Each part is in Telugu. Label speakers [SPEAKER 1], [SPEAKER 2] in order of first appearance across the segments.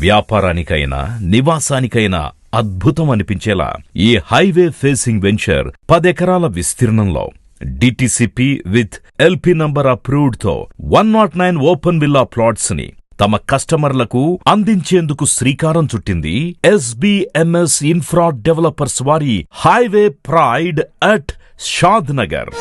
[SPEAKER 1] వ్యాపారానికైనా నివాసానికైనా అద్భుతం అనిపించేలా ఈ హైవే ఫేసింగ్ వెంచర్ 10 ఎకరాల విస్తీర్ణంలో DTCP with LP number approved తో 109 ఓపెన్ విల్లా ప్లాట్స్ ని తమ కస్టమర్లకు అందించేందుకు శ్రీకారం చుట్టింది ఎస్బిఎంఎస్ ఇన్ఫ్రా డెవలపర్స్ వారి హైవే ప్రైడ్ అట్ షాద్ నగర్.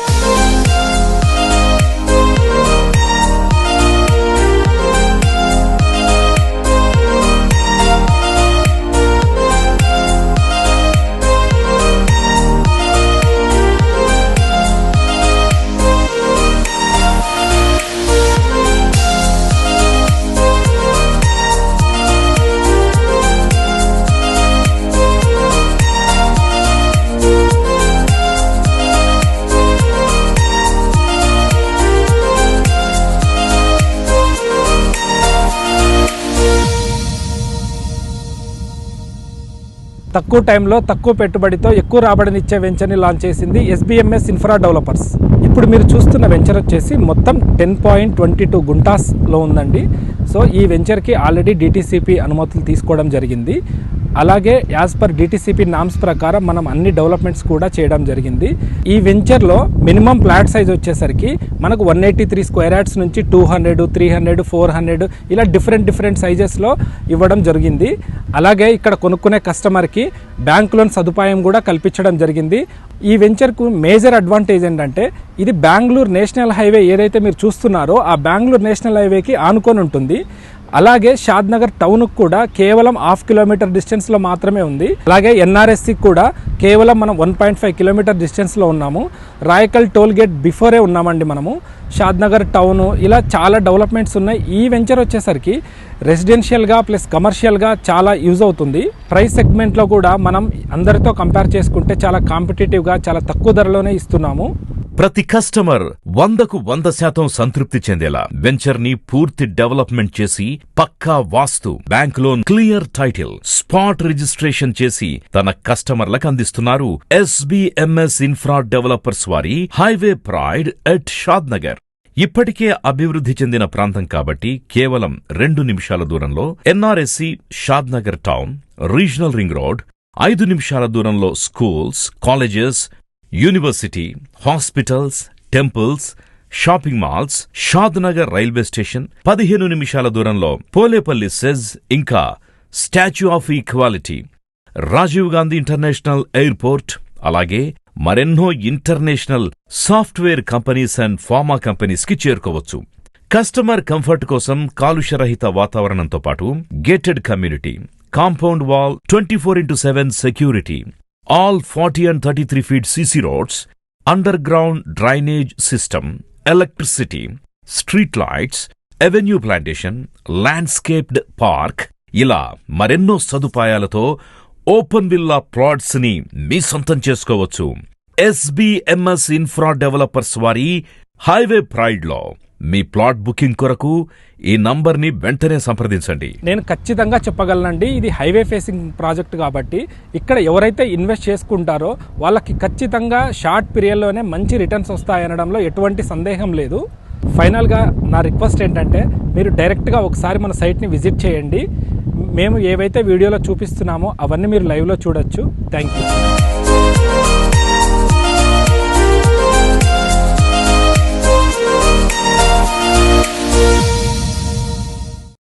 [SPEAKER 2] తక్కువ టైంలో తక్కువ పెట్టుబడితో ఎక్కువ రాబడినిచ్చే వెంచర్ని లాంచ్ చేసింది ఎస్బిఎంఎస్ ఇన్ఫ్రా డెవలపర్స్. ఇప్పుడు మీరు చూస్తున్న వెంచర్ వచ్చేసి మొత్తం 10.22 గుంటాస్లో ఉందండి. సో ఈ వెంచర్కి ఆల్రెడీ డిటిసిపి అనుమతులు తీసుకోవడం జరిగింది. అలాగే యాజ్ పర్ డిటిసిపి నామ్స్ ప్రకారం మనం అన్ని డెవలప్మెంట్స్ కూడా చేయడం జరిగింది. ఈ వెంచర్లో మినిమం ప్లాట్ సైజ్ వచ్చేసరికి మనకు 183 స్క్వేర్ యార్డ్స్ నుంచి 200, 300, 400 ఇలా డిఫరెంట్ సైజెస్లో ఇవ్వడం జరిగింది. అలాగే ఇక్కడ కొనుక్కునే కస్టమర్కి బ్యాంక్ లోన్ సదుపాయం కూడా కల్పించడం జరిగింది. ఈ వెంచర్కు మేజర్ అడ్వాంటేజ్ ఏంటంటే ఇది బెంగళూరు నేషనల్ హైవే ఏదైతే మీరు చూస్తున్నారో ఆ బెంగళూరు నేషనల్ హైవేకి ఆనుకొని ఉంటుంది. అలాగే షాద్ నగర్ టౌన్కు కూడా కేవలం 1/2 కిలోమీటర్ డిస్టెన్స్లో మాత్రమే ఉంది. అలాగే ఎన్ఆర్ఎస్సికి కూడా కేవలం మనం 1.5 కిలోమీటర్ డిస్టెన్స్లో ఉన్నాము. రాయకల్ టోల్ గేట్ బిఫోరే ఉన్నామండి మనము. షాద్ నగర్ టౌన్ ఇలా చాలా డెవలప్మెంట్స్ ఉన్నాయి. ఈ వెంచర్ వచ్చేసరికి రెసిడెన్షియల్గా ప్లస్ కమర్షియల్గా చాలా యూజ్ అవుతుంది. ప్రైస్ సెగ్మెంట్లో కూడా మనం అందరితో కంపేర్ చేసుకుంటే చాలా కాంపిటేటివ్గా చాలా తక్కువ ధరలోనే ఇస్తున్నాము.
[SPEAKER 1] ప్రతి కస్టమర్ 100% సంతృప్తి చెందేలా వెంచర్ ని పూర్తి డెవలప్మెంట్ చేసి పక్కా వాస్తు, bank loan, clear title, spot registration చేసి తన కస్టమర్లకు అందిస్తున్నారు ఎస్బిఎంఎస్ ఇన్ఫ్రా డెవలపర్స్ వారి highway pride at Shadnagar. ఇప్పటికే అభివృద్ధి చెందిన ప్రాంతం కాబట్టి కేవలం 2 నిమిషాల దూరంలో NRSC, Shadnagar town, regional ring road, 5 నిమిషాల దూరంలో schools, colleges, university, hospitals, temples, shopping malls, Shadnagar railway station, 15 నిమిషాల దూరంలో పోలేపల్లి సెజ్, ఇంకా statue of equality, Rajiv Gandhi international airport, అలాగే మరెన్నో international software companies and pharma companies కి చేరుకోవచ్చు. కస్టమర్ కంఫర్ట్ కోసం కాలుష్యరహిత వాతావరణంతో పాటు gated community, compound wall, 24/7 security, all 40 and 33 feet CC roads, underground drainage system, electricity, street lights, avenue plantation, landscaped park ఇలా మరెన్నో సదుపాయాలతో ఓపెన్ విల్లా ప్లాట్స్ ని మీ సొంతం చేసుకోవచ్చు. ఎస్బిఎంఎస్ ఇన్ఫ్రా డెవలపర్స్ వారి హైవే ప్రైడ్ లో మీ ప్లాట్ బుకింగ్ కొరకు ఈ నంబర్ని వెంటనే సంప్రదించండి.
[SPEAKER 2] నేను ఖచ్చితంగా చెప్పగలనండి, ఇది హైవే ఫేసింగ్ ప్రాజెక్ట్ కాబట్టి ఇక్కడ ఎవరైతే ఇన్వెస్ట్ చేసుకుంటారో వాళ్ళకి ఖచ్చితంగా షార్ట్ పీరియడ్లోనే మంచి రిటర్న్స్ వస్తాయనడంలో ఎటువంటి సందేహం లేదు. ఫైనల్గా నా రిక్వెస్ట్ ఏంటంటే మీరు డైరెక్ట్గా ఒకసారి మన సైట్ని విజిట్ చేయండి. మేము ఏవైతే వీడియోలో చూపిస్తున్నామో అవన్నీ మీరు లైవ్లో చూడొచ్చు. Thank you.